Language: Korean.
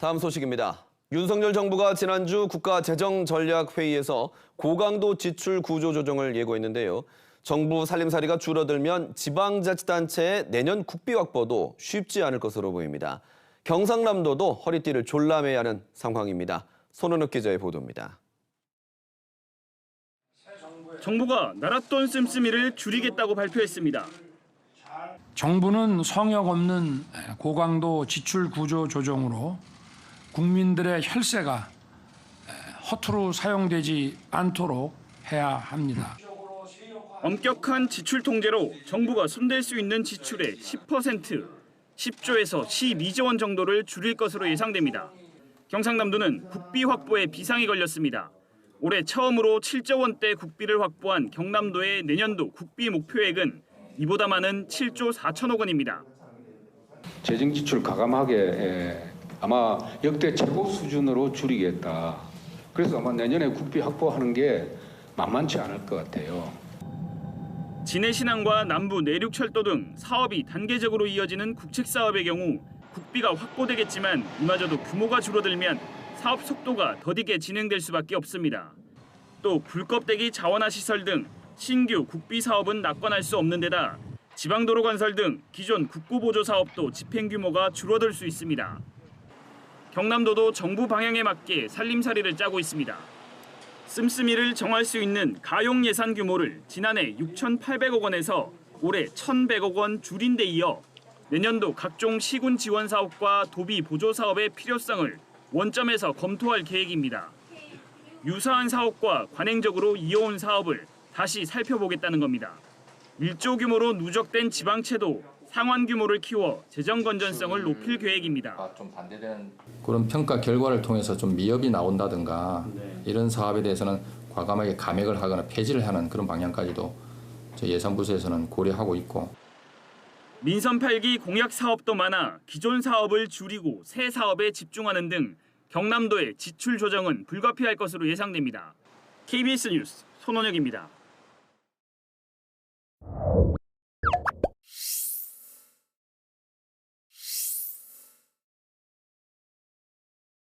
다음 소식입니다. 윤석열 정부가 지난주 국가재정전략회의에서 고강도 지출 구조 조정을 예고했는데요. 정부 살림살이가 줄어들면 지방자치단체의 내년 국비 확보도 쉽지 않을 것으로 보입니다. 경상남도도 허리띠를 졸라매야 하는 상황입니다. 손원욱 기자의 보도입니다. 정부가 나랏돈 씀씀이를 줄이겠다고 발표했습니다. 정부는 성역 없는 고강도 지출 구조 조정으로 국민들의 혈세가 허투루 사용되지 않도록 해야 합니다. 엄격한 지출 통제로 정부가 손댈 수 있는 지출의 10%, 10조에서 12조 원 정도를 줄일 것으로 예상됩니다. 경상남도는 국비 확보에 비상이 걸렸습니다. 올해 처음으로 7조 원대 국비를 확보한 경남도의 내년도 국비 목표액은 이보다 많은 7조 4천억 원입니다. 재정 지출 가감하게 아마 역대 최고 수준으로 줄이겠다. 그래서 아마 내년에 국비 확보하는 게 만만치 않을 것 같아요. 진해신항과 남부 내륙철도 등 사업이 단계적으로 이어지는 국책 사업의 경우 국비가 확보되겠지만 이마저도 규모가 줄어들면 사업 속도가 더디게 진행될 수밖에 없습니다. 또 굴껍데기 자원화 시설 등 신규 국비 사업은 낙관할 수 없는 데다 지방도로 건설 등 기존 국고보조 사업도 집행 규모가 줄어들 수 있습니다. 경남도도 정부 방향에 맞게 살림살이를 짜고 있습니다. 씀씀이를 정할 수 있는 가용 예산 규모를 지난해 6,800억 원에서 올해 1,100억 원 줄인 데 이어 내년도 각종 시군 지원 사업과 도비 보조 사업의 필요성을 원점에서 검토할 계획입니다. 유사한 사업과 관행적으로 이어온 사업을 다시 살펴보겠다는 겁니다. 1조 규모로 누적된 지방채도 상환 규모를 키워 재정 건전성을 높일 계획입니다. 그런 평가 결과를 통해서 좀 미흡이 나온다든가 이런 사업에 대해서는 과감하게 감액을 하거나 폐지를 하는 그런 방향까지도 예산부서에서는 고려하고 있고. 민선 8기 공약 사업도 많아 기존 사업을 줄이고 새 사업에 집중하는 등 경남도의 지출 조정은 불가피할 것으로 예상됩니다. KBS 뉴스 손원혁입니다.